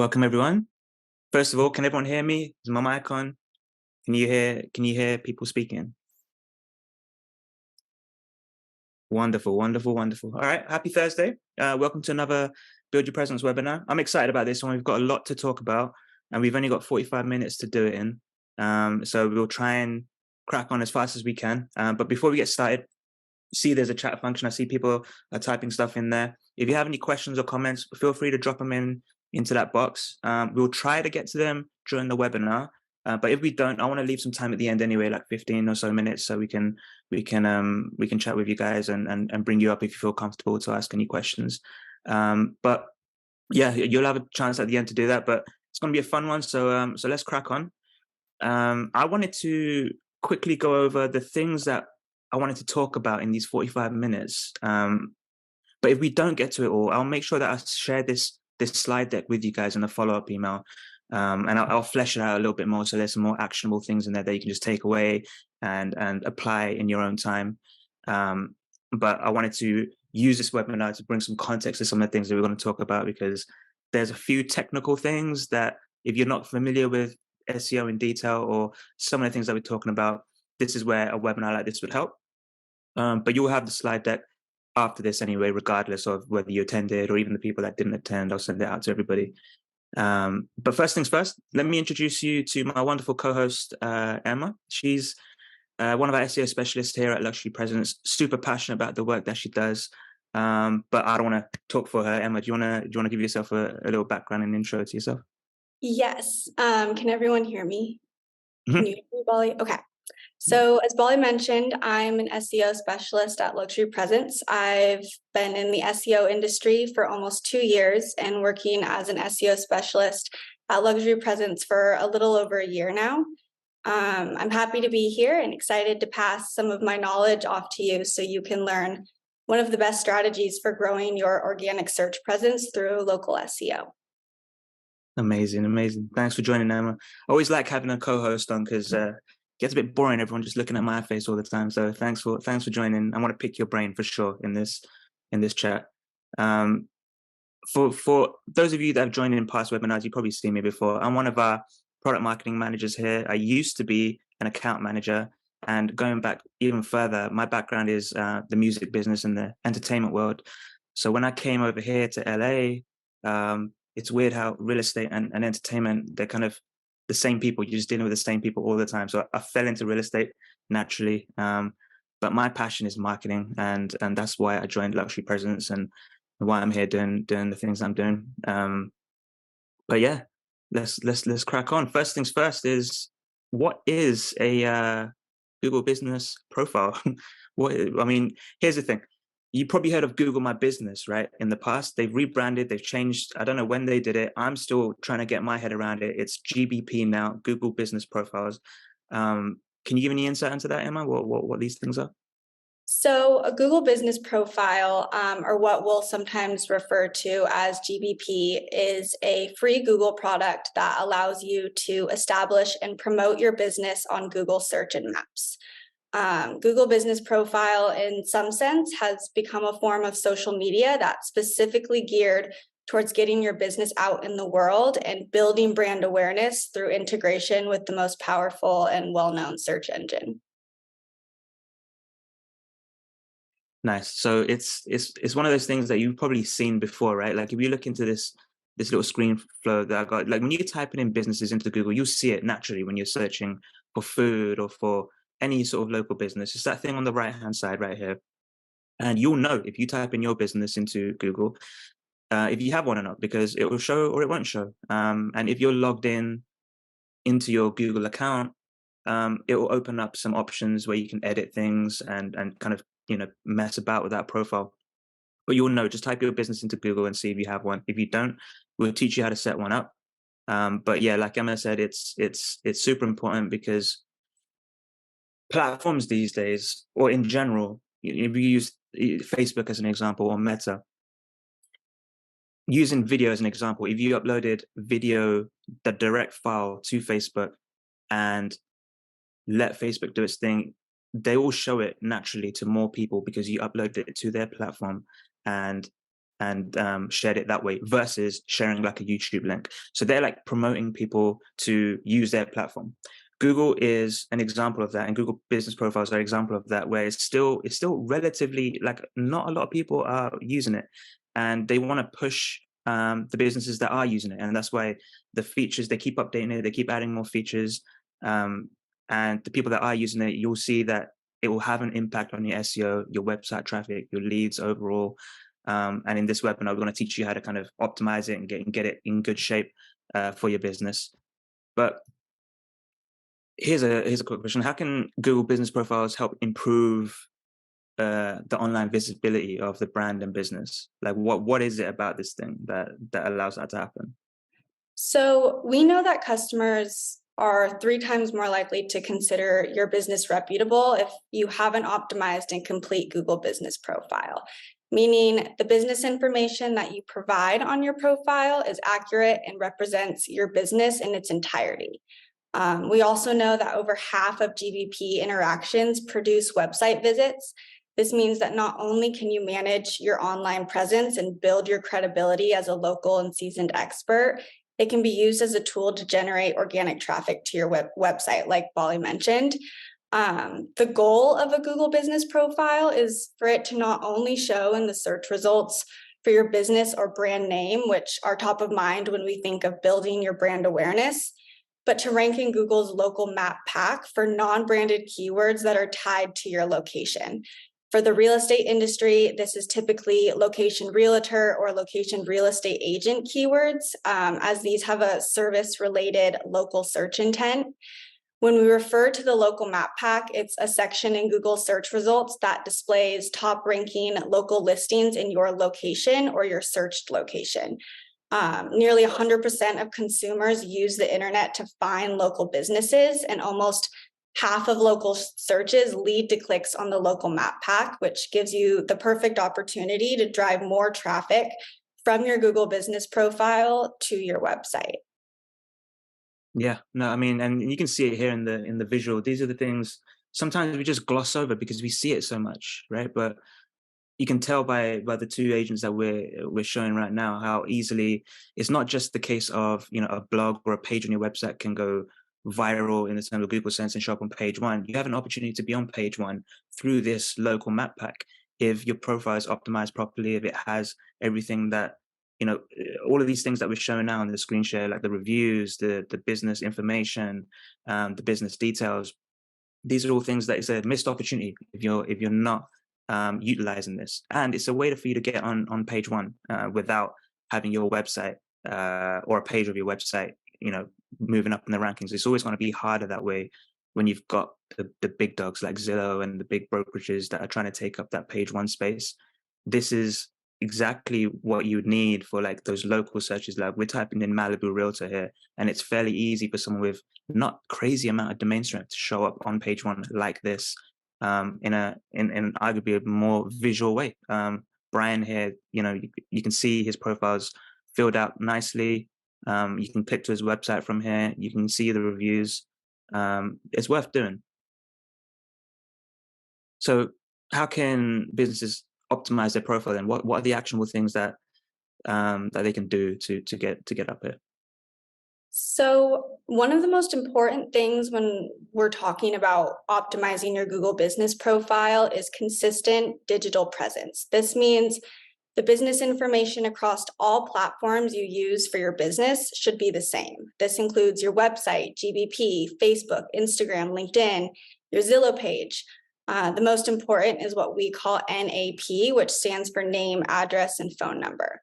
Welcome everyone. First of all, can everyone hear me? Is my mic on? Can you hear people speaking? Wonderful, wonderful, wonderful. All right, happy Thursday. Welcome to another Build Your Presence webinar. I'm excited about this one. We've got a lot to talk about, and we've only got 45 minutes to do it in. So we'll try and crack on as fast as we can. But before we get started, see there's a chat function. I see people are typing stuff in there. If you have any questions or comments, feel free to drop them into that box. We'll try to get to them during the webinar. But if we don't, I want to leave some time at the end anyway, like 15 or so minutes, so we can chat with you guys and bring you up if you feel comfortable to ask any questions. But yeah, you'll have a chance at the end to do that. But it's going to be a fun one, so let's crack on. I wanted to quickly go over the things that I wanted to talk about in these 45 minutes. But if we don't get to it all, I'll make sure that I share this slide deck with you guys in a follow-up email. And I'll flesh it out a little bit more, so there's some more actionable things in there that you can just take away and apply in your own time. But I wanted to use this webinar to bring some context to some of the things that we're going to talk about, because there's a few technical things that if you're not familiar with SEO in detail or some of the things that we're talking about, this is where a webinar like this would help. But you'll have the slide deck after this anyway, regardless of whether you attended or even the people that didn't attend. I'll send it out to everybody. But first things first, let me introduce you to my wonderful co-host, Emma. She's one of our SEO specialists here at Luxury Presence, super passionate about the work that she does. But I don't want to talk for her. Emma, do you want to give yourself a little background and intro to yourself? Yes. Can everyone hear me? Can you hear me, Bali? Okay. So as Bali mentioned, I'm an SEO specialist at Luxury Presence. I've been in the SEO industry for almost 2 years and working as an SEO specialist at Luxury Presence for a little over a year now. I'm happy to be here and excited to pass some of my knowledge off to you so you can learn one of the best strategies for growing your organic search presence through local SEO. Amazing, amazing. Thanks for joining, Emma. I always like having a co-host on because it gets a bit boring, everyone just looking at my face all the time. So thanks for joining. I want to pick your brain for sure in this chat. For those of you that have joined in past webinars, you've probably seen me before. I'm one of our product marketing managers here. I used to be an account manager, and going back even further, my background is the music business and the entertainment world. So when I came over here to LA, it's weird how real estate and entertainment, they're kind of the same people. You're just dealing with the same people all the time. So I fell into real estate naturally. But my passion is marketing, and that's why I joined Luxury Presence and why I'm here doing the things I'm doing. But yeah, let's crack on. First things first is, what is a Google business profile? Here's the thing. You probably heard of Google My Business, right? In the past, they've rebranded, they've changed. I don't know when they did it. I'm still trying to get my head around it. It's GBP now, Google Business Profiles. Can you give any insight into that, Emma? What these things are? So a Google Business Profile, or what we'll sometimes refer to as GBP, is a free Google product that allows you to establish and promote your business on Google Search and Maps. Google Business Profile, in some sense, has become a form of social media that's specifically geared towards getting your business out in the world and building brand awareness through integration with the most powerful and well-known search engine. Nice. So it's one of those things that you've probably seen before, right? Like if you look into this little screen flow that I got, like when you type in businesses into Google, you see it naturally when you're searching for food or for any sort of local business. It's that thing on the right-hand side right here. And you'll know if you type in your business into Google, if you have one or not, because it will show or it won't show. And if you're logged into your Google account, it will open up some options where you can edit things and kind of, mess about with that profile. But you'll know, just type your business into Google and see if you have one. If you don't, we'll teach you how to set one up. But yeah, like Emma said, it's super important, because platforms these days, or in general, if you use Facebook as an example, or Meta, using video as an example, if you uploaded video, the direct file to Facebook and let Facebook do its thing, they will show it naturally to more people because you uploaded it to their platform. And and shared it that way versus sharing like a YouTube link. So they're like promoting people to use their platform. Google is an example of that, and Google Business Profiles are an example of that, where it's still relatively, like, not a lot of people are using it, and they want to push the businesses that are using it, and that's why the features, they keep updating it, they keep adding more features, and the people that are using it, you'll see that it will have an impact on your SEO, your website traffic, your leads overall. And in this webinar, we're going to teach you how to kind of optimize it and get it in good shape for your business. But here's a quick question: how can Google Business Profiles help improve the online visibility of the brand and business? Like, what is it about this thing that allows that to happen? So we know that customers are 3 times more likely to consider your business reputable if you have an optimized and complete Google Business Profile, meaning the business information that you provide on your profile is accurate and represents your business in its entirety. We also know that over half of GBP interactions produce website visits. This means that not only can you manage your online presence and build your credibility as a local and seasoned expert, it can be used as a tool to generate organic traffic to your website, like Bali mentioned. The goal of a Google Business Profile is for it to not only show in the search results for your business or brand name, which are top of mind when we think of building your brand awareness, but to rank in Google's local map pack for non-branded keywords that are tied to your location. For the real estate industry, this is typically location realtor or location real estate agent keywords, as these have a service-related local search intent. When we refer to the local map pack, it's a section in Google search results that displays top ranking local listings in your location or your searched location. Nearly 100% of consumers use the internet to find local businesses, and almost half of local searches lead to clicks on the local map pack, which gives you the perfect opportunity to drive more traffic from your Google Business Profile to your website. Yeah, no, I mean, and you can see it here in the visual. These are the things sometimes we just gloss over because we see it so much, right? But you can tell by the 2 agents that we're showing right now how easily it's not just the case of, you know, a blog or a page on your website can go viral in the terms of Google Sense and show up on page 1. You have an opportunity to be on page 1 through this local map pack if your profile is optimized properly, if it has everything that, you know, all of these things that we're showing now on the screen share, like the reviews, the business information, the business details. These are all things that is a missed opportunity if you're not utilizing this, and it's a way for you to get on page 1 without having your website or a page of your website, you know, moving up in the rankings. It's always going to be harder that way when you've got the big dogs like Zillow and the big brokerages that are trying to take up that page 1 space. This is exactly what you would need for like those local searches. Like we're typing in Malibu Realtor here, and it's fairly easy for someone with not crazy amount of domain strength to show up on page 1 like this, in arguably a more visual way. Brian here, you know, you can see his profile's filled out nicely. You can click to his website from here. You can see the reviews. It's worth doing. So how can businesses optimize their profile, and what are the actionable things that they can do to get up here? So one of the most important things when we're talking about optimizing your Google Business Profile is consistent digital presence. This means the business information across all platforms you use for your business should be the same. This includes your website, GBP, Facebook, Instagram, LinkedIn, your Zillow page. The most important is what we call NAP, which stands for name, address, and phone number.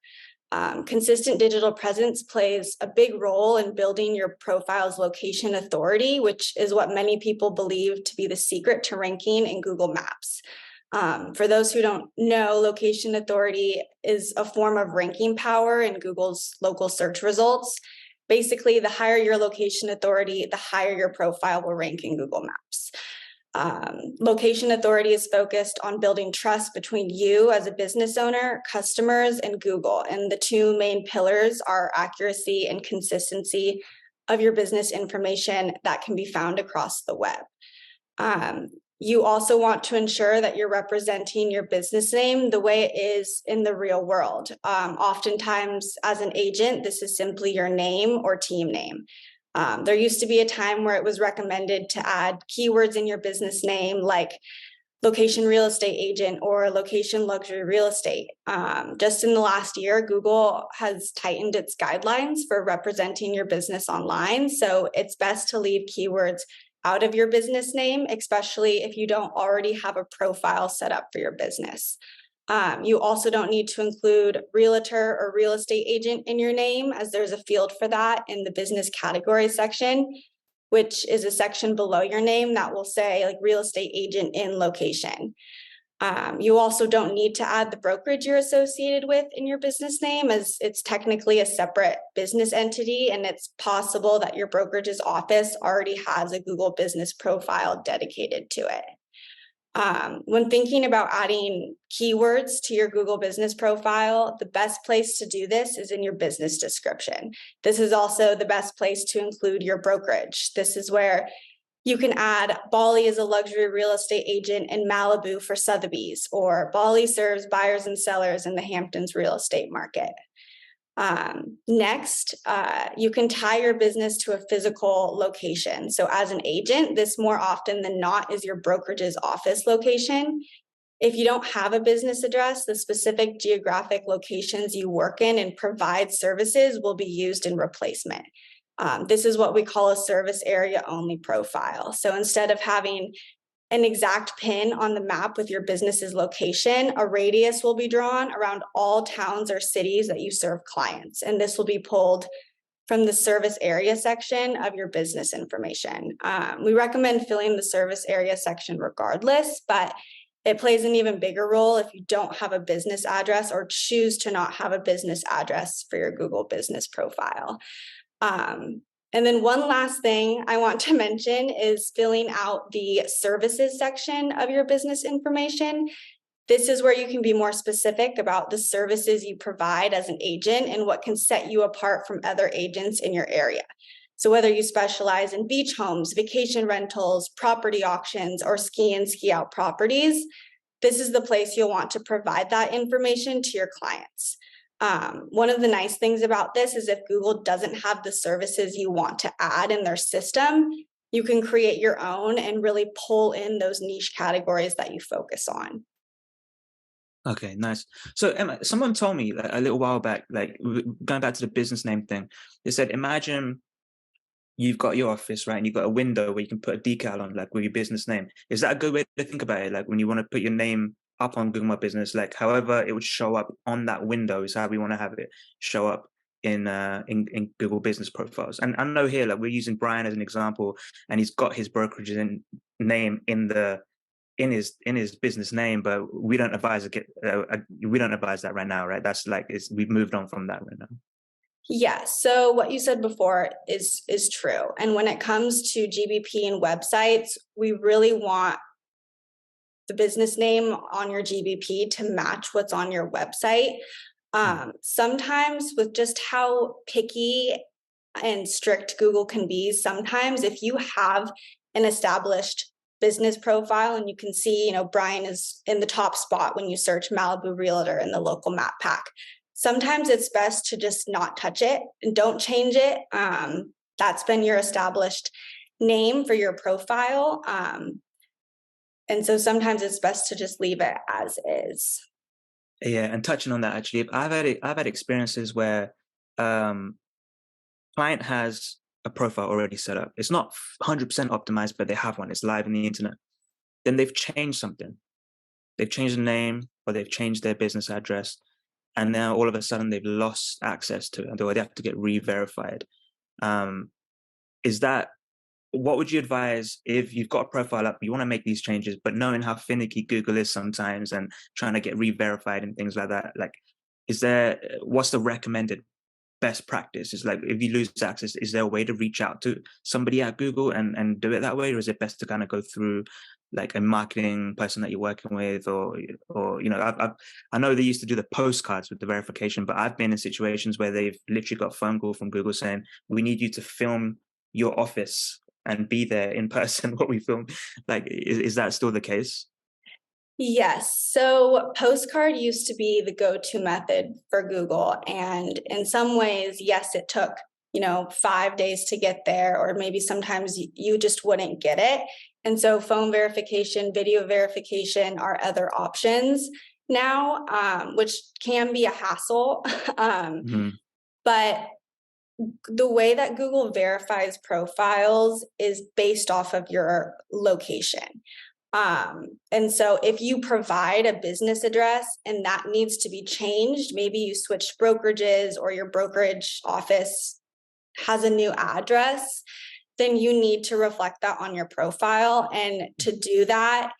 Consistent digital presence plays a big role in building your profile's location authority, which is what many people believe to be the secret to ranking in Google Maps. For those who don't know, location authority is a form of ranking power in Google's local search results. Basically, the higher your location authority, the higher your profile will rank in Google Maps. Location authority is focused on building trust between you as a business owner, customers, and Google. And the 2 main pillars are accuracy and consistency of your business information that can be found across the web. You also want to ensure that you're representing your business name the way it is in the real world. Oftentimes, as an agent, this is simply your name or team name. There used to be a time where it was recommended to add keywords in your business name, like location real estate agent or location luxury real estate. Just in the last year, Google has tightened its guidelines for representing your business online. So it's best to leave keywords out of your business name, especially if you don't already have a profile set up for your business. You also don't need to include realtor or real estate agent in your name, as there's a field for that in the business category section, which is a section below your name that will say like real estate agent in location. You also don't need to add the brokerage you're associated with in your business name, as it's technically a separate business entity, and it's possible that your brokerage's office already has a Google business profile dedicated to it. When thinking about adding keywords to your Google business profile, the best place to do this is in your business description. This is also the best place to include your brokerage. This is where you can add Bali is a luxury real estate agent in Malibu for Sotheby's, or Bali serves buyers and sellers in the Hamptons real estate market. Next, you can tie your business to a physical location. So as an agent, this more often than not is your brokerage's office location. If you don't have a business address, the specific geographic locations you work in and provide services will be used in replacement. This is what we call a service area only profile. So instead of having an exact pin on the map with your business's location, a radius will be drawn around all towns or cities that you serve clients. And this will be pulled from the service area section of your business information. We recommend filling the service area section regardless, but it plays an even bigger role if you don't have a business address or choose to not have a business address for your Google business profile. And then one last thing I want to mention is filling out the services section of your business information. This is where you can be more specific about the services you provide as an agent and what can set you apart from other agents in your area. So whether you specialize in beach homes, vacation rentals, property auctions, or ski in, ski out properties, this is the place you'll want to provide that information to your clients. One of the nice things about this is if Google doesn't have the services you want to add in their system, you can create your own and really pull in those niche categories that you focus on. Okay, nice. So Emma, someone told me a little while back, like going back to the business name thing, they said, imagine you've got your office, right? And you've got a window where you can put a decal on, like with your business name. Is that a good way to think about it? Like when you want to put your name up on Google My Business, like however it would show up on that window is how we want to have it show up in Google business profiles. And I know here, like we're using Brian as an example, and he's got his brokerage name in his business name, but we don't advise that right now, right? That's like we've moved on from that right now. Yeah, so what you said before is true. And when it comes to GBP and websites, we really want the business name on your GBP to match what's on your website. Sometimes with just how picky and strict Google can be, sometimes if you have an established business profile and you can see, Brian is in the top spot when you search Malibu Realtor in the local map pack, sometimes it's best to just not touch it and don't change it. That's been your established name for your profile. And so sometimes it's best to just leave it as is. Yeah, and touching on that, actually, I've had experiences where client has a profile already set up. It's not 100% optimized, but they have one. It's live on the internet. Then they've changed something. They've changed the name or they've changed their business address. And now all of a sudden they've lost access to it, or they have to get re-verified. What would you advise if you've got a profile up, you want to make these changes, but knowing how finicky Google is sometimes and trying to get re-verified and things like that? Like, what's the recommended best practice? Is like, if you lose access, is there a way to reach out to somebody at Google and do it that way? Or is it best to kind of go through like a marketing person that you're working with, or I know they used to do the postcards with the verification, but I've been in situations where they've literally got a phone call from Google saying, we need you to film your office and be there in person what we film. Like, is that still the case? Yes. So postcard used to be the go-to method for Google. And in some ways, yes, it took, 5 days to get there, or maybe sometimes you just wouldn't get it. And so phone verification, video verification are other options now, which can be a hassle. Mhm. But the way that Google verifies profiles is based off of your location. And so if you provide a business address and that needs to be changed, maybe you switch brokerages or your brokerage office has a new address, then you need to reflect that on your profile. And to do that,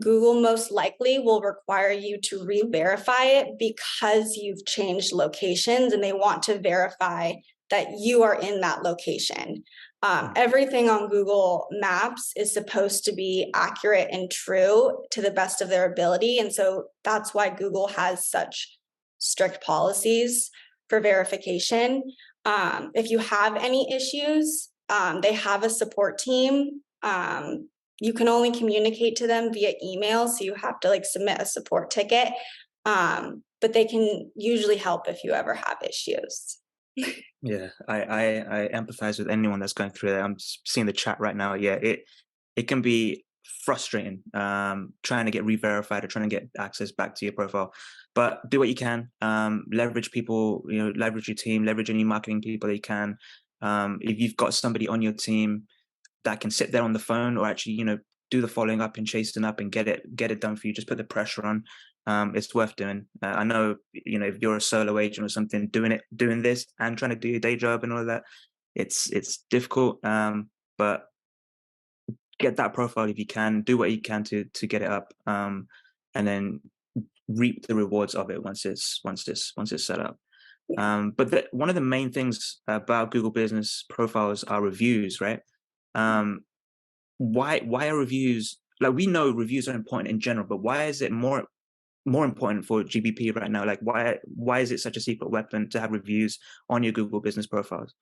Google most likely will require you to re-verify it because you've changed locations and they want to verify that you are in that location. Everything on Google Maps is supposed to be accurate and true to the best of their ability. And so that's why Google has such strict policies for verification. If you have any issues, they have a support team. You can only communicate to them via email, so you have to submit a support ticket. But they can usually help if you ever have issues. Yeah, I empathize with anyone that's going through that. I'm seeing the chat right now. Yeah, it can be frustrating trying to get re-verified or trying to get access back to your profile. But do what you can. Leverage people, leverage your team, leverage any marketing people that you can. If you've got somebody on your team that can sit there on the phone or actually, do the following up and chasing up and get it done for you, just put the pressure on. It's worth doing. I know, if you're a solo agent or something, doing this and trying to do your day job and all of that, it's difficult. But get that profile if you can, do what you can to get it up, and then reap the rewards of it once it's set up. But one of the main things about Google Business profiles are reviews, right? Why are reviews, like, we know reviews are important in general, but why is it more important for GBP right now? Like, why is it such a secret weapon to have reviews on your Google Business profiles?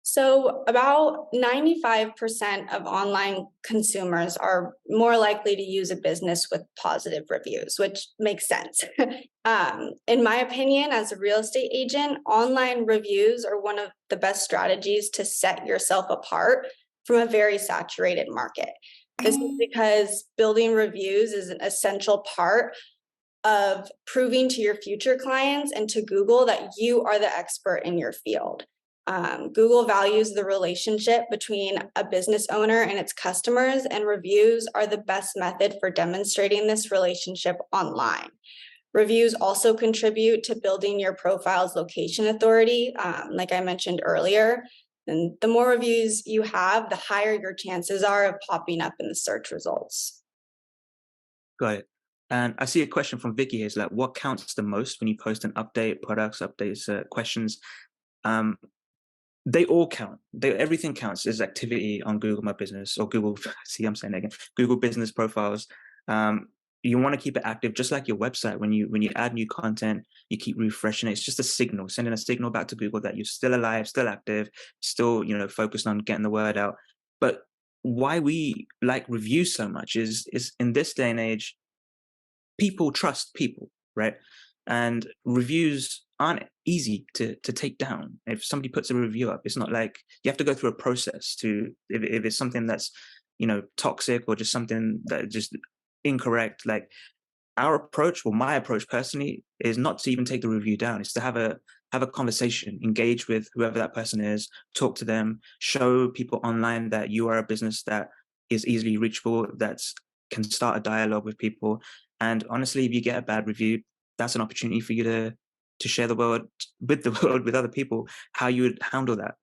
So about 95% of online consumers are more likely to use a business with positive reviews, which makes sense. In my opinion, as a real estate agent, online reviews are one of the best strategies to set yourself apart from a very saturated market. This is because building reviews is an essential part of proving to your future clients and to Google that you are the expert in your field. Google values the relationship between a business owner and its customers, and reviews are the best method for demonstrating this relationship online. Reviews also contribute to building your profile's location authority, like I mentioned earlier. And the more reviews you have, the higher your chances are of popping up in the search results. Got it. And I see a question from Vicky here. Is like, what counts the most when you post an update, products, updates, questions? Um, they all count. Everything counts as activity on Google My Business or Google. See, I'm saying it again. Google Business profiles. You want to keep it active, just like your website. When you add new content, you keep refreshing it. It's just a signal, sending a signal back to Google that you're still alive, still active, still focused on getting the word out. But why we like reviews so much is in this day and age, people trust people, right? And reviews aren't easy to take down. If somebody puts a review up, it's not like you have to go through a process to, if it's something that's toxic or just something that just incorrect. Like, our approach, well, my approach personally, is not to even take the review down. It's to have a conversation, engage with whoever that person is, talk to them, show people online that you are a business that is easily reachable, that's can start a dialogue with people. And honestly, if you get a bad review, that's an opportunity for you to share the world with with other people, how you would handle that,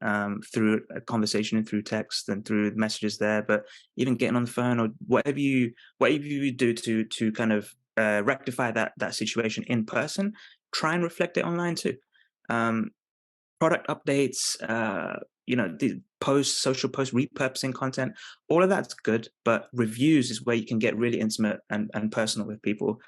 through a conversation and through text and through messages there. But even getting on the phone or whatever you do to kind of rectify that situation in person, try and reflect it online too. Um, Product updates, the posts, social posts, repurposing content, all of that's good, but reviews is where you can get really intimate and personal with people.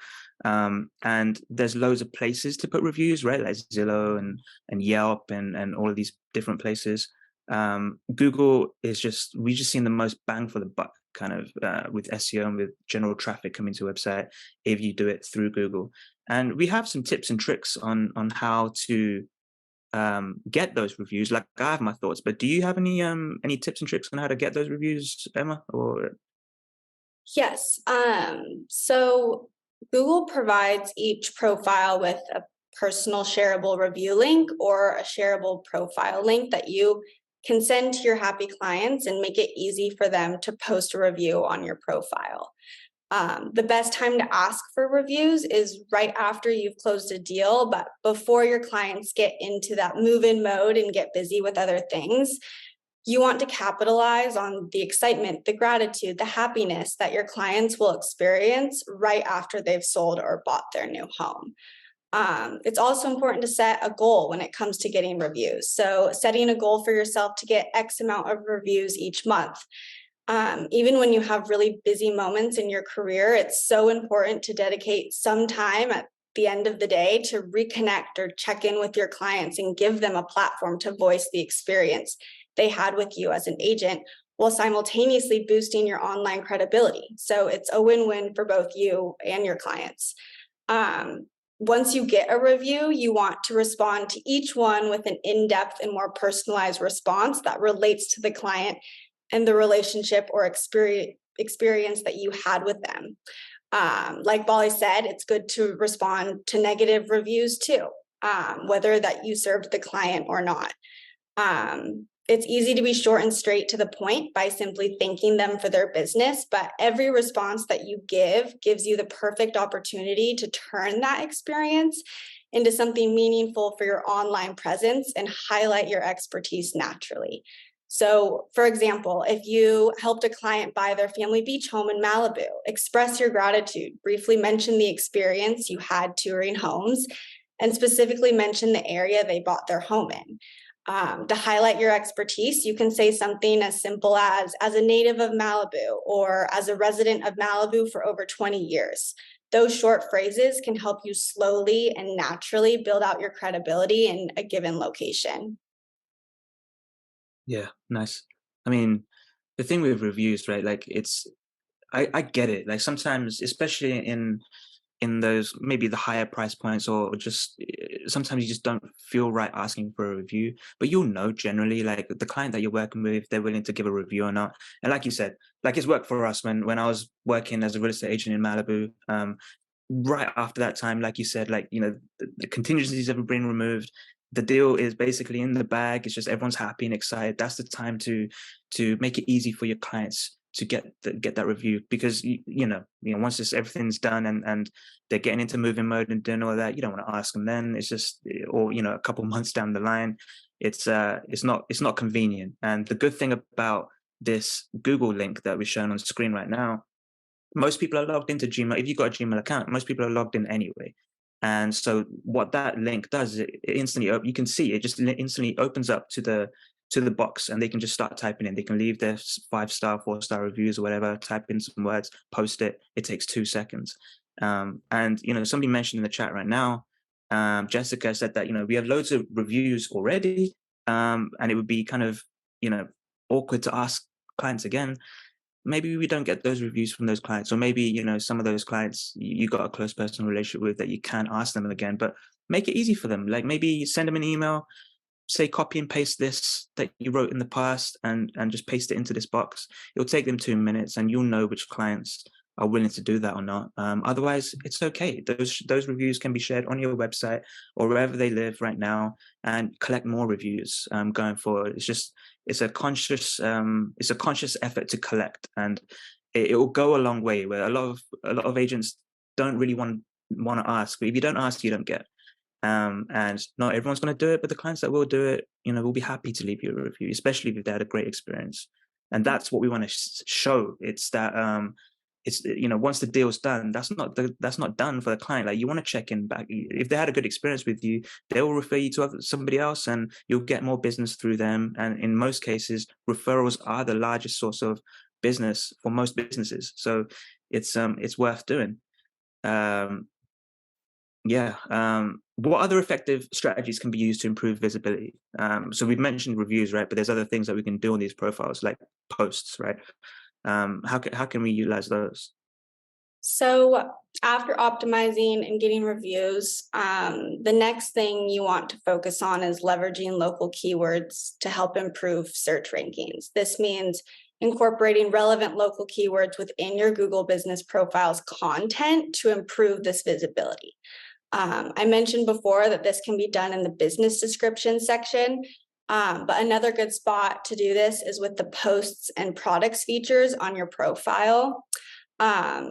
And there's loads of places to put reviews, right? Like Zillow and Yelp and all of these different places. Google is we've just seen the most bang for the buck kind of with SEO and with general traffic coming to a website if you do it through Google. And we have some tips and tricks on how to get those reviews. Like, I have my thoughts, but do you have any tips and tricks on how to get those reviews, Emma? Or Yes. So Google provides each profile with a personal shareable review link or a shareable profile link that you can send to your happy clients and make it easy for them to post a review on your profile. The best time to ask for reviews is right after you've closed a deal, but before your clients get into that move-in mode and get busy with other things. You want to capitalize on the excitement, the gratitude, the happiness that your clients will experience right after they've sold or bought their new home. It's also important to set a goal when it comes to getting reviews. So setting a goal for yourself to get X amount of reviews each month. Even when you have really busy moments in your career, it's so important to dedicate some time at the end of the day to reconnect or check in with your clients and give them a platform to voice the experience they had with you as an agent while simultaneously boosting your online credibility. So it's a win-win for both you and your clients. Once you get a review, you want to respond to each one with an in-depth and more personalized response that relates to the client and the relationship or experience that you had with them. Like Bali said, it's good to respond to negative reviews too, whether that you served the client or not. It's easy to be short and straight to the point by simply thanking them for their business, but every response that you give gives you the perfect opportunity to turn that experience into something meaningful for your online presence and highlight your expertise naturally. So, for example, if you helped a client buy their family beach home in Malibu, express your gratitude, briefly mention the experience you had touring homes, and specifically mention the area they bought their home in. To highlight your expertise, you can say something as simple as a native of Malibu, or as a resident of Malibu for over 20 years. Those short phrases can help you slowly and naturally build out your credibility in a given location. yeah, nice. I mean, the thing with reviews, right? Like, I get it. Like, sometimes, especially in those maybe the higher price points, or just sometimes you just don't feel right asking for a review, but you'll know generally, like, the client that you're working with, if they're willing to give a review or not. And like you said, like, it's worked for us when I was working as a real estate agent in Malibu. Right after that time, like you said, like, the contingencies have been removed, the deal is basically in the bag, it's just everyone's happy and excited. That's the time to make it easy for your clients to get that review, because once everything's done and they're getting into moving mode and doing all that, you don't want to ask them then. It's just, or a couple months down the line, it's not convenient. And the good thing about this Google link that we're showing on screen right now, most people are logged into Gmail. If you've got a Gmail account, most people are logged in anyway. And so what that link does is it instantly, you can see it just instantly opens up to the box, and they can just start typing in. They can leave their 5-star, 4-star reviews or whatever, type in some words, post it. It takes 2 seconds. And somebody mentioned in the chat right now, Jessica said that we have loads of reviews already, and it would be kind of awkward to ask clients again. Maybe we don't get those reviews from those clients, or maybe some of those clients you got a close personal relationship with that you can ask them again. But make it easy for them. Like, maybe send them an email, say copy and paste this that you wrote in the past, and just paste it into this box. It'll take them 2 minutes, and you'll know which clients are willing to do that or not. Otherwise, it's okay. Those reviews can be shared on your website or wherever they live right now, and collect more reviews going forward. It's a conscious effort to collect, and it will go a long way. Where a lot of agents don't really want to ask, but if you don't ask, you don't get. And not everyone's going to do it, but the clients that will do it, will be happy to leave you a review, especially if they had a great experience. And that's what we want to show. It's that it's once the deal's done, that's not done for the client. Like, you want to check in back. If they had a good experience with you, they will refer you to somebody else, and you'll get more business through them. And in most cases, referrals are the largest source of business for most businesses. So it's worth doing. Yeah. what other effective strategies can be used to improve visibility? So we've mentioned reviews, right? But there's other things that we can do on these profiles, like posts, right? How can we utilize those? So after optimizing and getting reviews, the next thing you want to focus on is leveraging local keywords to help improve search rankings. This means incorporating relevant local keywords within your Google Business Profile's content to improve this visibility. I mentioned before that this can be done in the business description section, but another good spot to do this is with the posts and products features on your profile.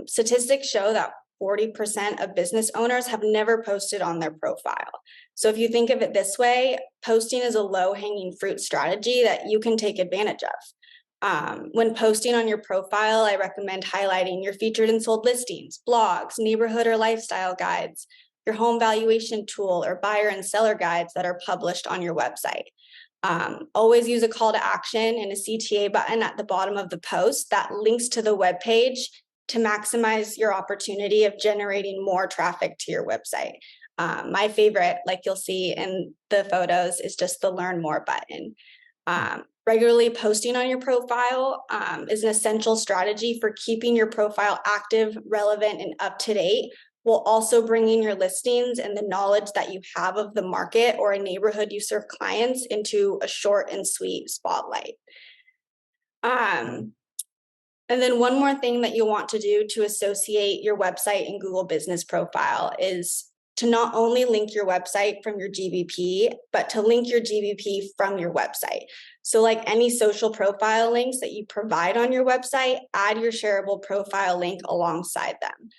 Statistics show that 40% of business owners have never posted on their profile. So if you think of it this way, posting is a low-hanging fruit strategy that you can take advantage of. When posting on your profile, I recommend highlighting your featured and sold listings, blogs, neighborhood or lifestyle guides, your home valuation tool, or buyer and seller guides that are published on your website. Always use a call to action and a CTA button at the bottom of the post that links to the web page to maximize your opportunity of generating more traffic to your website. My favorite, like you'll see in the photos, is just the learn more button. Regularly posting on your profile is an essential strategy for keeping your profile active, relevant, and up to date, while also bringing your listings and the knowledge that you have of the market or a neighborhood you serve clients into a short and sweet spotlight. And then one more thing that you'll want to do to associate your website and Google Business Profile is to not only link your website from your GBP, but to link your GBP from your website. So like any social profile links that you provide on your website, add your shareable profile link alongside them.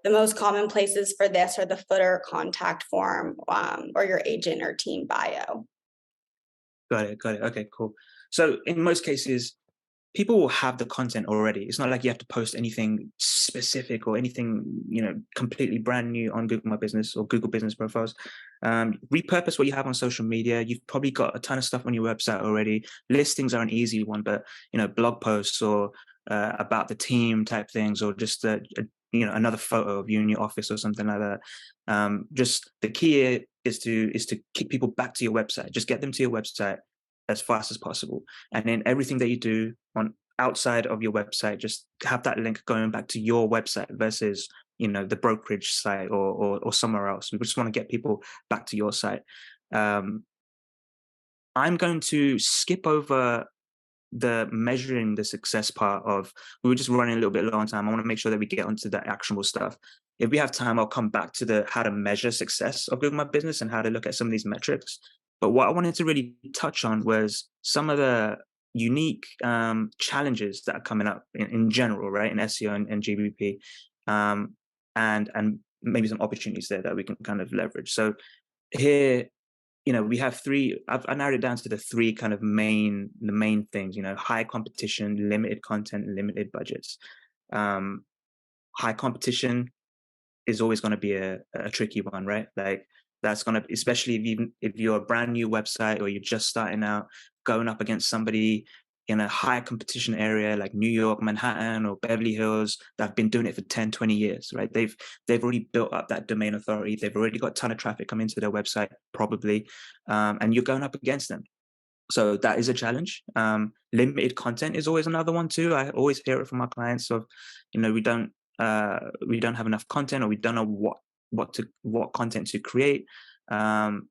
The most common places for this are the footer, contact form, or your agent or team bio. Got it. Okay, cool. So in most cases, people will have the content already. It's not like you have to post anything specific or anything, completely brand new on Google My Business or Google Business Profiles. Repurpose what you have on social media. You've probably got a ton of stuff on your website already. Listings are an easy one, but blog posts or about the team type things, or just another photo of you in your office or something like that. Just the key is to keep people back to your website. Just get them to your website as fast as possible, and then everything that you do on outside of your website, just have that link going back to your website versus the brokerage site or somewhere else. We just want to get people back to your site. I'm going to skip over the measuring the success part of, we were just running a little bit low on time. I want to make sure that we get onto the actionable stuff. If we have time, I'll come back to the how to measure success of Google My Business and how to look at some of these metrics. But what I wanted to really touch on was some of the unique challenges that are coming up in general, right, in SEO and GBP, and maybe some opportunities there that we can kind of leverage. So here, we have three. I narrowed it down to the three kind of main things. High competition, limited content, limited budgets. High competition is always going to be a tricky one, right? Like that's going to, especially if you're a brand new website or you're just starting out, going up against somebody in a high competition area like New York, Manhattan, or Beverly Hills that have been doing it for 10, 20 years, right? They've already built up that domain authority. They've already got a ton of traffic coming to their website, probably, and you're going up against them. So that is a challenge. Limited content is always another one too. I always hear it from my clients of, we don't have enough content, or we don't know what content to create. And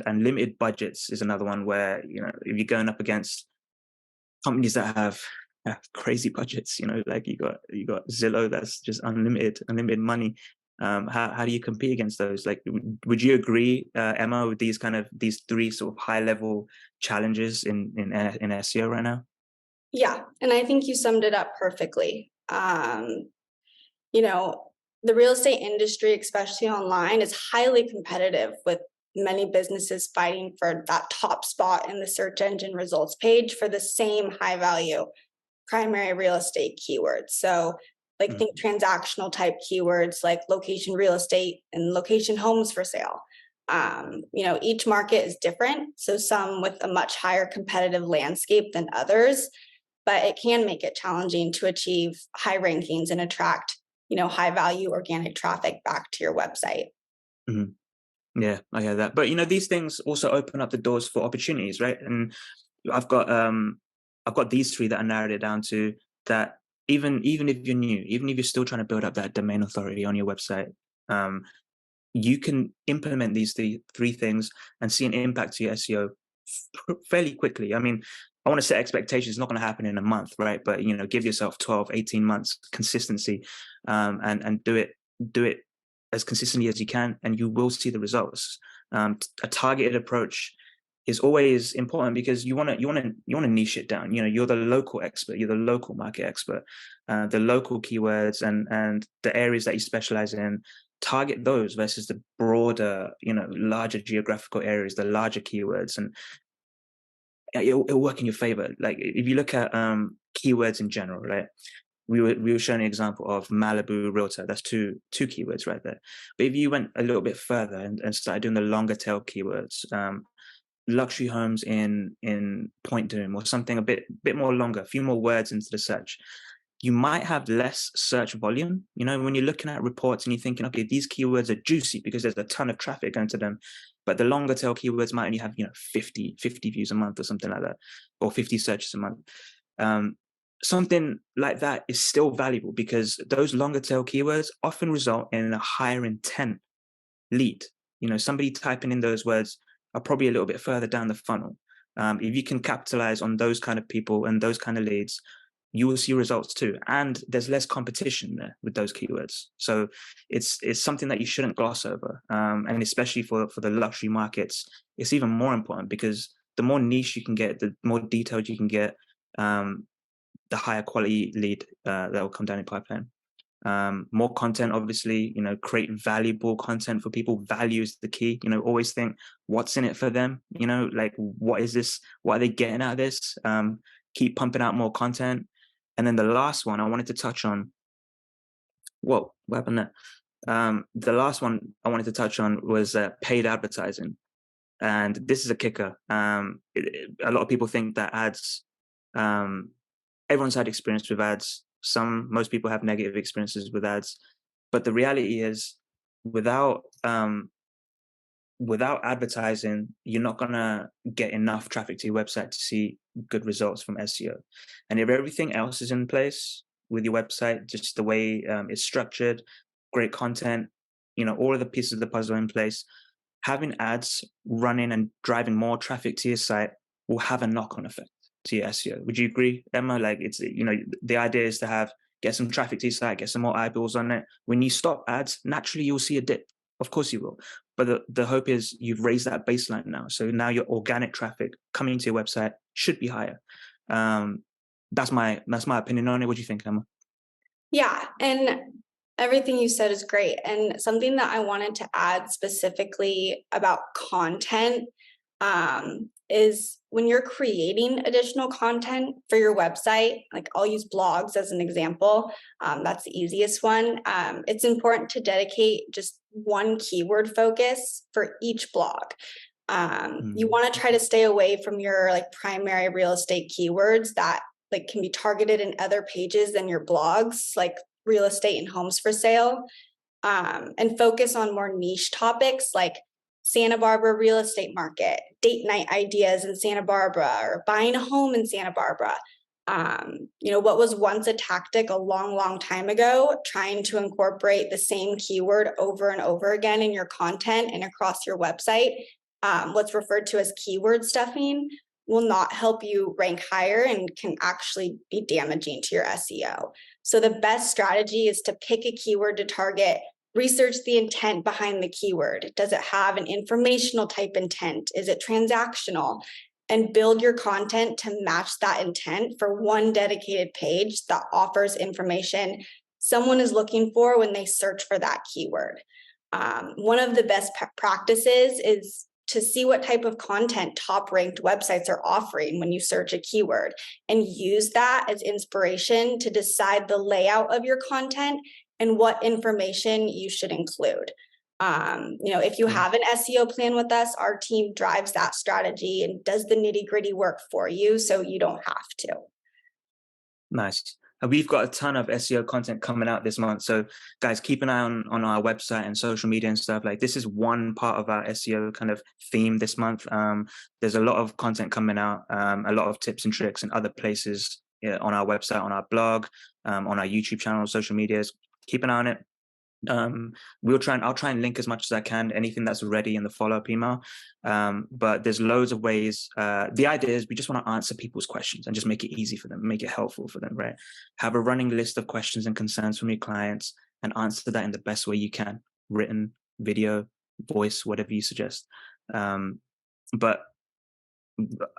limited budgets is another one where, if you're going up against companies that have crazy budgets, like you got Zillow, that's just unlimited money. How do you compete against those? Like, would you agree, Emma, with these three sort of high level challenges in SEO right now? Yeah, and I think you summed it up perfectly. The real estate industry, especially online, is highly competitive, with many businesses fighting for that top spot in the search engine results page for the same high value primary real estate keywords. So think transactional type keywords like location real estate and location homes for sale. Each market is different. So some with a much higher competitive landscape than others, but it can make it challenging to achieve high rankings and attract high value organic traffic back to your website. Mm-hmm. Yeah, I hear that. But these things also open up the doors for opportunities, right? And I've got I've got these three that I narrowed it down to, that even if you're new, even if you're still trying to build up that domain authority on your website, um, you can implement these three things and see an impact to your SEO fairly quickly. I mean, I want to set expectations. It's not going to happen in a month, right? But give yourself 12, 18 months consistency, and do it as consistently as you can, and you will see the results. A targeted approach is always important, because you want to niche it down. You're the local expert, you're the local market expert, the local keywords and the areas that you specialize in. Target those versus the broader, larger geographical areas, the larger keywords, and it'll work in your favor. Like if you look at keywords in general, right? We were showing an example of Malibu realtor. That's two keywords right there. But if you went a little bit further and started doing the longer tail keywords, luxury homes in Point Doom, or something a bit more longer, a few more words into the search, you might have less search volume. When you're looking at reports and you're thinking, okay, these keywords are juicy because there's a ton of traffic going to them, but the longer tail keywords might only have 50 views a month or something like that, or 50 searches a month. Something like that is still valuable, because those longer tail keywords often result in a higher intent lead. Somebody typing in those words are probably a little bit further down the funnel. If you can capitalize on those kind of people and those kind of leads, you will see results too. And there's less competition there with those keywords. So it's something that you shouldn't gloss over. And especially for the luxury markets, it's even more important, because the more niche you can get, the more detailed you can get, the higher quality lead that will come down in pipeline. More content, obviously, create valuable content for people. Value is the key. Always think, what's in it for them? Like, what is this? What are they getting out of this? Keep pumping out more content. And then the last one I wanted to touch on, what happened there? The last one I wanted to touch on was paid advertising. And this is a kicker. A lot of people think that ads, everyone's had experience with ads. Most people have negative experiences with ads, but the reality is, without advertising, you're not gonna get enough traffic to your website to see good results from SEO. And if everything else is in place with your website, just the way it's structured, great content, all of the pieces of the puzzle in place, having ads running and driving more traffic to your site will have a knock-on effect to your SEO. Would you agree, Emma? Like, it's, the idea is to get some traffic to your site, get some more eyeballs on it. When you stop ads, naturally you'll see a dip. Of course you will. But the hope is you've raised that baseline now. So now your organic traffic coming to your website should be higher. That's my opinion on it. What do you think, Emma? Yeah, and everything you said is great. And something that I wanted to add specifically about content is when you're creating additional content for your website, like I'll use blogs as an example. That's the easiest one. It's important to dedicate just one keyword focus for each blog. You want to try to stay away from your primary real estate keywords that can be targeted in other pages than your blogs, like real estate and homes for sale, and focus on more niche topics like Santa Barbara real estate market, date night ideas in Santa Barbara, or buying a home in Santa Barbara. What was once a tactic a long time ago, trying to incorporate the same keyword over and over again in your content and across your website, what's referred to as keyword stuffing, will not help you rank higher and can actually be damaging to your SEO. So the best strategy is to pick a keyword to target. Research the intent behind the keyword. Does it have an informational type intent? Is it transactional? And build your content to match that intent for one dedicated page that offers information someone is looking for when they search for that keyword. One of the best practices is to see what type of content top ranked websites are offering when you search a keyword, and use that as inspiration to decide the layout of your content and what information you should include. If you have an SEO plan with us, our team drives that strategy and does the nitty-gritty work for you, so you don't have to. Nice. And we've got a ton of SEO content coming out this month. So guys, keep an eye on our website and social media and stuff. Like, this is one part of our SEO kind of theme this month. There's a lot of content coming out, a lot of tips and tricks and other places, on our website, on our blog, on our YouTube channel, social medias. Keep an eye on it. I'll try and link as much as I can, anything that's ready in the follow-up email. But there's loads of ways. The idea is we just want to answer people's questions and just make it easy for them, make it helpful for them, right? Have a running list of questions and concerns from your clients and answer that in the best way you can: written, video, voice, whatever you suggest. But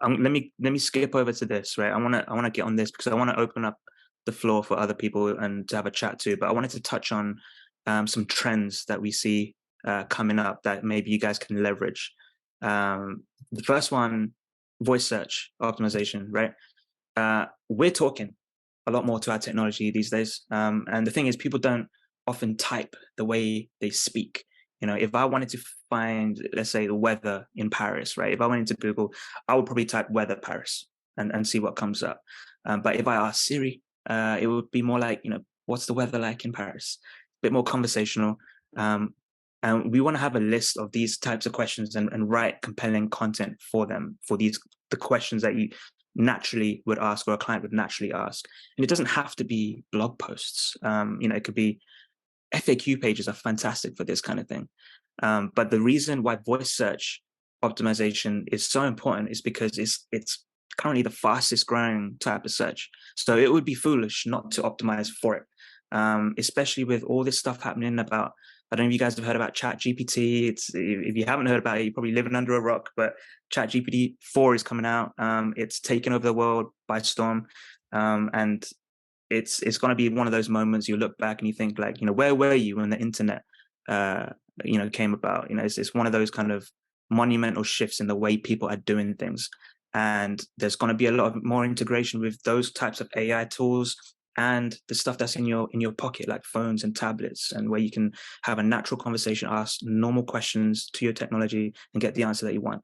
let me skip over to this, right? I want to get on this because I want to open up the floor for other people and to have a chat too. But I wanted to touch on some trends that we see coming up that maybe you guys can leverage. The first one, voice search optimization, right? We're talking a lot more to our technology these days. And the thing is, people don't often type the way they speak. If I wanted to find, let's say, the weather in Paris, right? If I went into Google, I would probably type weather Paris and see what comes up. But if I ask Siri, it would be more like, what's the weather like in Paris? A bit more conversational. And we want to have a list of these types of questions and write compelling content for them, for the questions that you naturally would ask or a client would naturally ask. And it doesn't have to be blog posts. It could be FAQ pages are fantastic for this kind of thing. But the reason why voice search optimization is so important is because it's currently the fastest growing type of search. So it would be foolish not to optimize for it, especially with all this stuff happening about, I don't know if you guys have heard about ChatGPT. If you haven't heard about it, you're probably living under a rock, but ChatGPT 4 is coming out. It's taken over the world by storm. And it's going to be one of those moments you look back and you think, like, where were you when the internet, came about? It's one of those kind of monumental shifts in the way people are doing things. And there's going to be a lot of more integration with those types of AI tools and the stuff that's in your pocket, like phones and tablets, and where you can have a natural conversation, ask normal questions to your technology and get the answer that you want.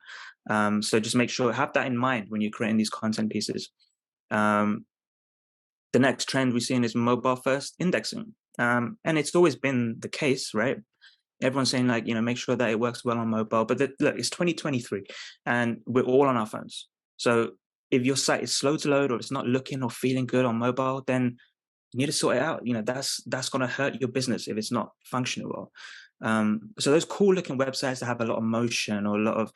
So just make sure, have that in mind when you're creating these content pieces. The next trend we're seeing is mobile first indexing. And it's always been the case, right? Everyone's saying, like, make sure that it works well on mobile. But look, it's 2023 and we're all on our phones. So if your site is slow to load or it's not looking or feeling good on mobile, then you need to sort it out. That's going to hurt your business if it's not functioning well. So those cool looking websites that have a lot of motion or a lot of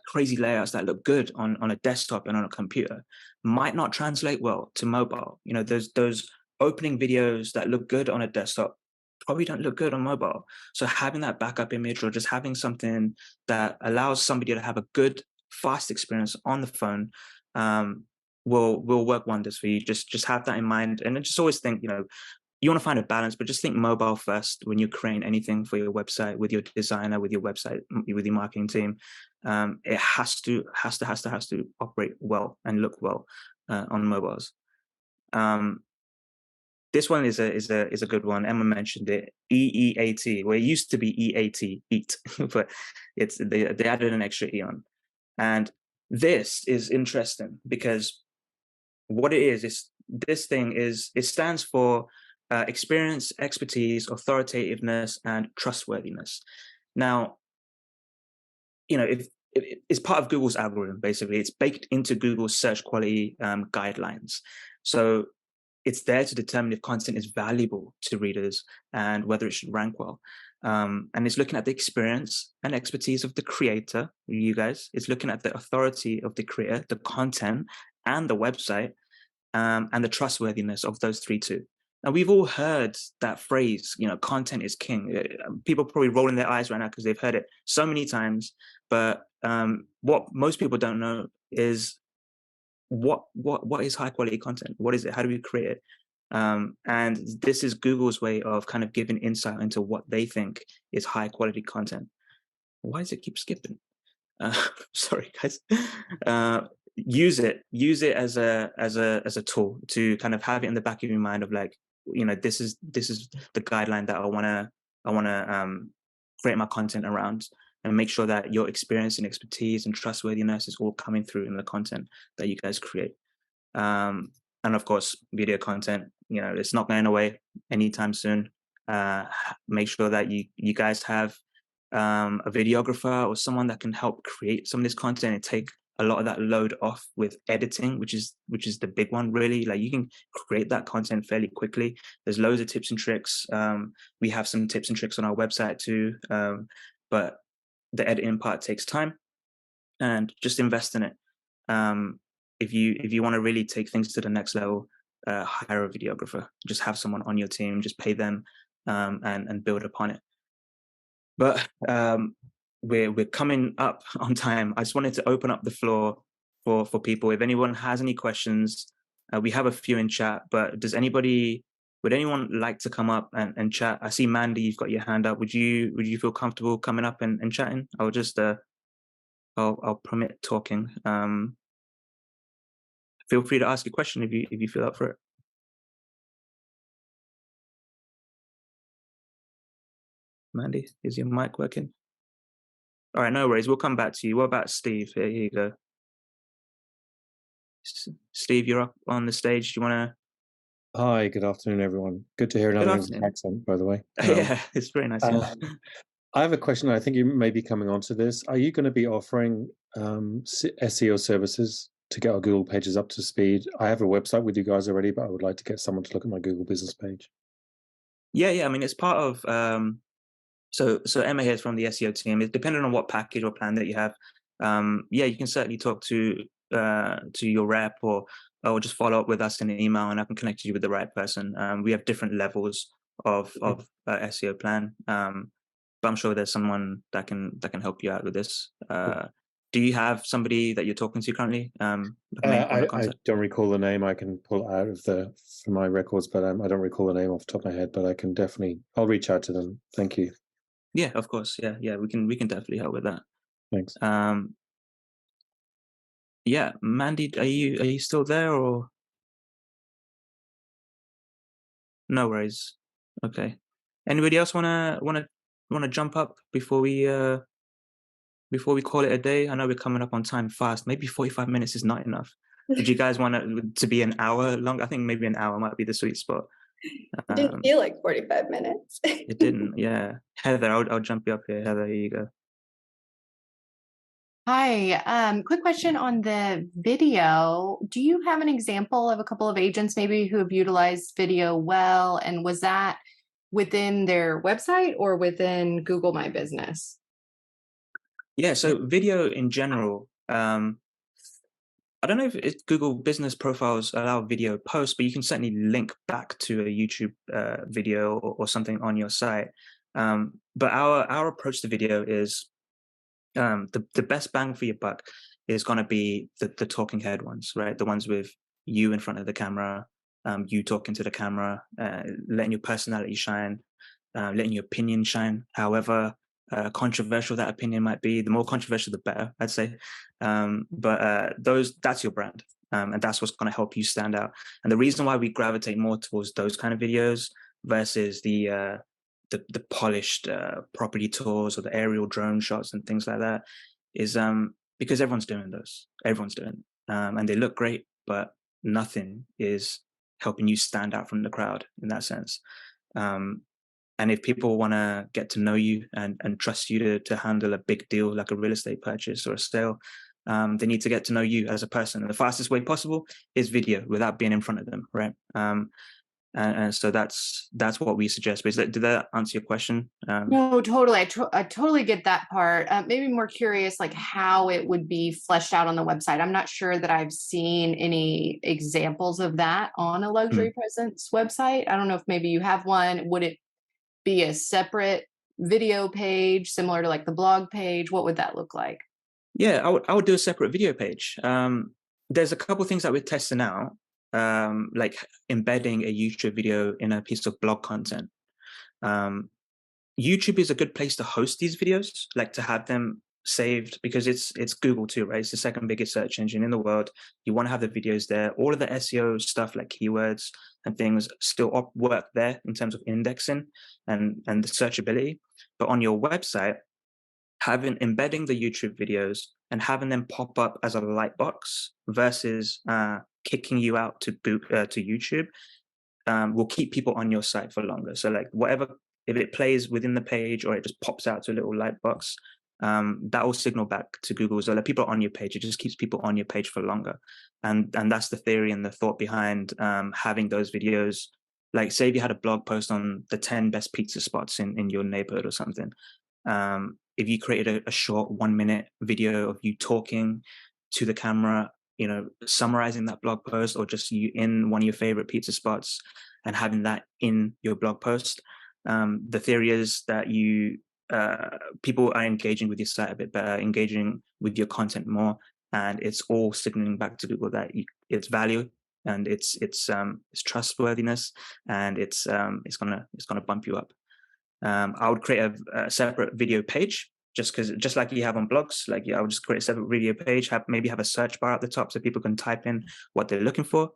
crazy layouts that look good on a desktop and on a computer might not translate well to mobile. Those opening videos that look good on a desktop probably don't look good on mobile. So having that backup image or just having something that allows somebody to have a good, fast experience on the phone will work wonders for you. Just have that in mind, and then just always think, you want to find a balance, but just think mobile first when you're creating anything for your website, with your designer, with your website, with your marketing team. It has to operate well and look well on mobiles. This one is a good one. Emma mentioned it. EEAT. Well, it used to be EAT, eat, but they added an extra E on. And this is interesting because what it is this thing it stands for experience, expertise, authoritativeness, and trustworthiness. Now, if it's part of Google's algorithm, basically, it's baked into Google's search quality guidelines. So it's there to determine if content is valuable to readers and whether it should rank well. And it's looking at the experience and expertise of the creator, you guys. It's looking at the authority of the creator, the content, and the website, and the trustworthiness of those three too. Now, we've all heard that phrase, content is king. People are probably rolling their eyes right now because they've heard it so many times. But what most people don't know is what is high quality content? What is it? How do we create it? And this is Google's way of kind of giving insight into what they think is high quality content. Why does it keep skipping? Sorry, guys. Use it as a tool to kind of have it in the back of your mind of, like, this is the guideline that I want to create my content around, and make sure that your experience and expertise and trustworthiness is all coming through in the content that you guys create. And of course, video content, it's not going away anytime soon. Make sure that you guys have a videographer or someone that can help create some of this content and take a lot of that load off with editing, which is the big one, really. Like, you can create that content fairly quickly. There's loads of tips and tricks. We have some tips and tricks on our website too, but the editing part takes time, and just invest in it. If you want to really take things to the next level, hire a videographer. Just have someone on your team. Just pay them, and build upon it. But we're coming up on time. I just wanted to open up the floor for people. If anyone has any questions, we have a few in chat. But would anyone like to come up and chat? I see Mandy, you've got your hand up. Would you feel comfortable coming up and chatting? I'll just I'll permit talking. Feel free to ask a question if you feel up for it. Mandy, is your mic working? All right, no worries. We'll come back to you. What about Steve? Here you go. Steve, you're up on the stage. Do you want to? Hi, good afternoon, everyone. Good to hear another English accent, by the way. Yeah, it's very nice. I have a question. I think you may be coming onto this. Are you going to be offering SEO services to get our Google pages up to speed? I have a website with you guys already, but I would like to get someone to look at my Google business page. Yeah. I mean, it's part of. So Emma here is from the SEO team. It's depending on what package or plan that you have. Yeah, you can certainly talk to your rep or just follow up with us in an email, and I can connect you with the right person. We have different levels of SEO plan, but I'm sure there's someone that can help you out with this. Do you have somebody that you're talking to currently? I don't recall the name. I can pull it out from my records, but I don't recall the name off the top of my head. But I can I'll reach out to them. Thank you. Yeah, of course. Yeah, we can definitely help with that. Thanks. Yeah, Mandy, are you still there, or? No worries. Okay. Anybody else wanna jump up before we call it a day? I know we're coming up on time fast. Maybe 45 minutes is not enough. Did you guys want it to be an hour long? I think maybe an hour might be the sweet spot. It didn't feel like 45 minutes. It didn't, yeah. Heather, I'll jump you up here. Heather, here you go. Hi, quick question on the video. Do you have an example of a couple of agents maybe who have utilized video well? And was that within their website or within Google My Business? Yeah, so video in general, I don't know if Google business profiles allow video posts, but you can certainly link back to a YouTube video or something on your site. But our approach to video is the best bang for your buck is going to be the talking head ones, right? The ones with you in front of the camera, you talking to the camera, letting your personality shine, letting your opinion shine. However controversial that opinion might be, the more controversial, the better, I'd say. But that's your brand. And that's what's going to help you stand out. And the reason why we gravitate more towards those kind of videos versus the polished property tours or the aerial drone shots and things like that is because everyone's doing those. Everyone's doing it. And they look great, but nothing is helping you stand out from the crowd in that sense. And if people want to get to know you and trust you to handle a big deal like a real estate purchase or a sale, they need to get to know you as a person. And the fastest way possible is video without being in front of them, right? And so that's what we suggest. But did that answer your question? No, totally. I totally get that part. Maybe more curious, like how it would be fleshed out on the website. I'm not sure that I've seen any examples of that on a luxury presence website. I don't know if maybe you have one. Would it be a separate video page similar to like the blog page? What would that look like? Yeah, I would do a separate video page. There's a couple of things that we're testing out, like embedding a YouTube video in a piece of blog content. YouTube is a good place to host these videos, like to have them saved, because it's Google too, right? It's the second biggest search engine in the world. You want to have the videos there. All of the SEO stuff like keywords and things still work there in terms of indexing and the searchability. But on your website, embedding the YouTube videos and having them pop up as a light box versus kicking you out to YouTube will keep people on your site for longer. So like whatever, if it plays within the page or it just pops out to a little light box, that will signal back to Google. So like people are on your page, it just keeps people on your page for longer. And that's the theory and the thought behind having those videos. Like say if you had a blog post on the 10 best pizza spots in your neighborhood or something. If you created a short 1-minute video of you talking to the camera, you know, summarizing that blog post, or just you in one of your favorite pizza spots and having that in your blog post, the theory is that people are engaging with your site a bit better, engaging with your content more, and it's all signaling back to Google that it's value and it's trustworthiness, and it's gonna bump you up. I would create a separate video page, just like you have on blogs. Like I would just create a separate video page, maybe have a search bar at the top so people can type in what they're looking for.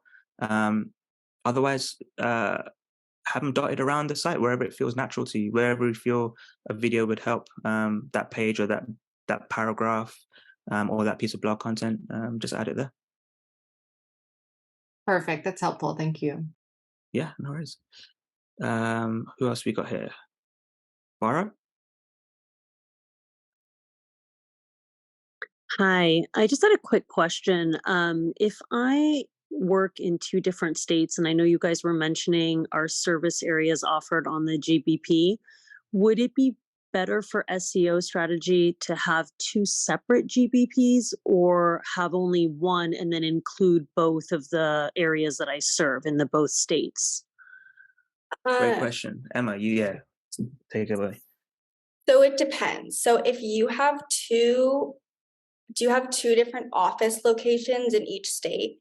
Otherwise, have them dotted around the site wherever it feels natural to you, wherever you feel a video would help that page or that paragraph or that piece of blog content. Just add it there. Perfect. That's helpful. Thank you. Yeah, no worries. Who else we got here? Bara? Hi, I just had a quick question. If I work in 2 different states, and I know you guys were mentioning our service areas offered on the GBP, would it be better for SEO strategy to have 2 separate GBPs or have only one and then include both of the areas that I serve in the both states? Great question. Emma, take it away. So it depends. So if you have do you have 2 different office locations in each state?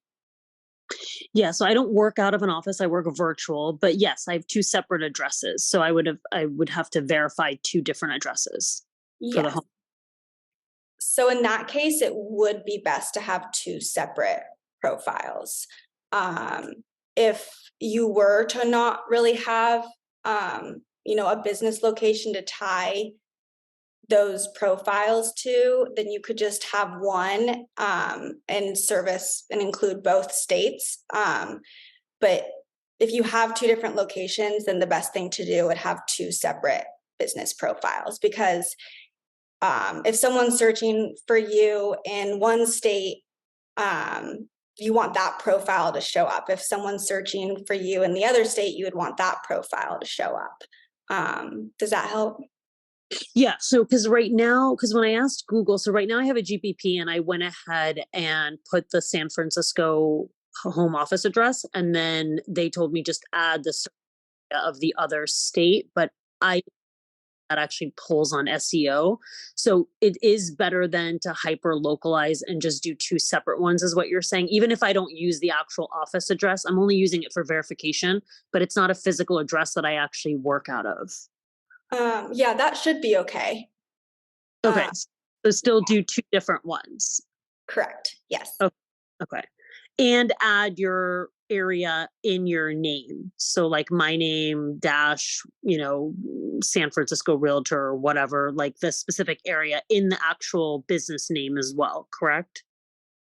Yeah, so I don't work out of an office, I work virtual, but yes, I have 2 separate addresses. So I would have to verify 2 different addresses for the Yes. home. So in that case, it would be best to have 2 separate profiles. If you were to not really have, a business location to tie those profiles to, then you could just have one and service and include both states. But if you have 2 different locations, then the best thing to do would have 2 separate business profiles, because if someone's searching for you in one state, you want that profile to show up. If someone's searching for you in the other state, you would want that profile to show up. Does that help? Yeah, so because when I asked Google, so right now I have a GPP and I went ahead and put the San Francisco home office address, and then they told me just add the of the other state, but that actually pulls on SEO. So it is better than to hyper localize and just do 2 separate ones, is what you're saying. Even if I don't use the actual office address, I'm only using it for verification, but it's not a physical address that I actually work out of. Yeah, that should be okay. Okay, so still do 2 different ones. Correct. Yes. Okay. And add your area in your name. So like my name dash, San Francisco Realtor or whatever, like the specific area in the actual business name as well, correct?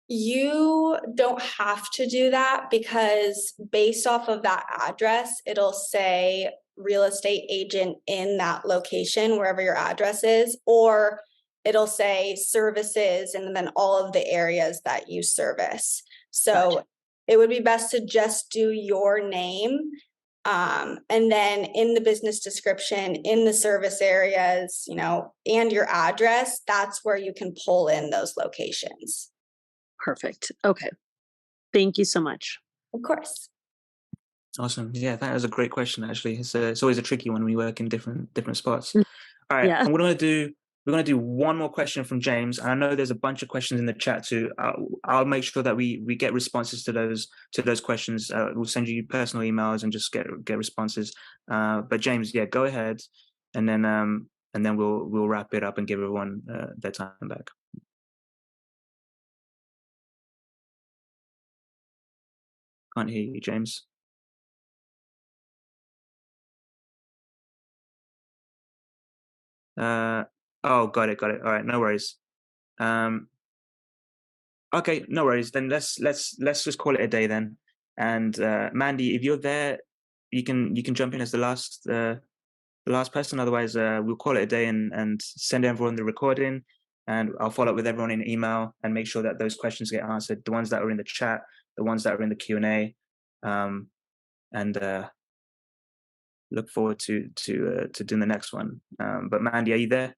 You don't have to do that, because based off of that address, it'll say real estate agent in that location, wherever your address is, or it'll say services and then all of the areas that you service. So Gotcha. it would be best to just do your name. And then in the business description, in the service areas, and your address, that's where you can pull in those locations. Perfect. Okay. Thank you so much. Of course. Awesome. Yeah, that was a great question. Actually, it's always a tricky one when we work in different spots. Mm. All right, Yeah. and we're gonna do one more question from James. And I know there's a bunch of questions in the chat too. I'll make sure that we get responses to those questions. We'll send you personal emails and just get responses. But James, yeah, go ahead, and then we'll wrap it up and give everyone their time back. Can't hear you, James. Oh, got it. All right, no worries. Okay, no worries. Then let's just call it a day then. And Mandy, if you're there, you can jump in as the last person. Otherwise, we'll call it a day and send everyone the recording. And I'll follow up with everyone in email and make sure that those questions get answered. The ones that are in the chat, the ones that are in the Q&A, and look forward to doing the next one. But Mandy, are you there?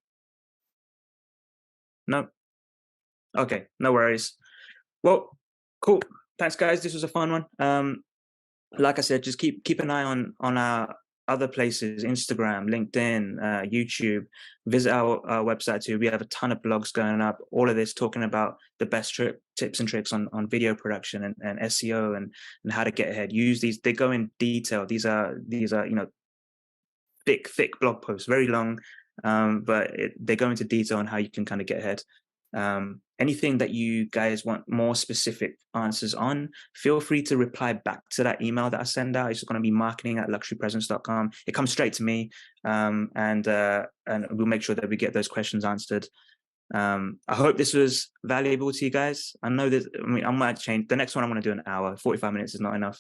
No. Okay, no worries. Well, cool. Thanks, guys. This was a fun one. Like I said, just keep an eye on our other places: Instagram, LinkedIn, YouTube. Visit our website too. We have a ton of blogs going up. All of this talking about the best tips and tricks on video production and SEO and how to get ahead. Use these. They go in detail. These are thick blog posts, very long, but they go into detail on how you can kind of get ahead. Anything that you guys want more specific answers on, feel free to reply back to that email that I send out. It's going to be marketing@luxurypresence.com. It comes straight to me, and we'll make sure that we get those questions answered. I hope this was valuable to you guys. I know that, I might change. The next one I want to do an hour. 45 minutes is not enough.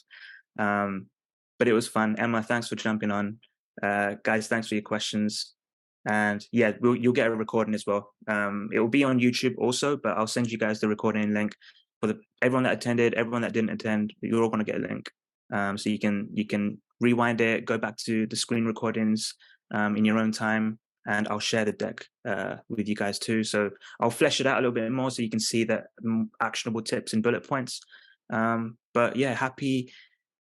But it was fun. Emma, thanks for jumping on. Guys, thanks for your questions. And yeah, you'll get a recording as well. It will be on YouTube also, but I'll send you guys the recording link for everyone that attended, everyone that didn't attend. You're all going to get a link, so you can rewind it, go back to the screen recordings in your own time, and I'll share the deck with you guys too. So I'll flesh it out a little bit more so you can see the actionable tips and bullet points. But yeah, happy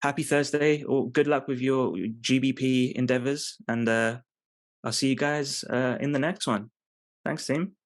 Thursday, or good luck with your GBP endeavors, and I'll see you guys in the next one. Thanks, team.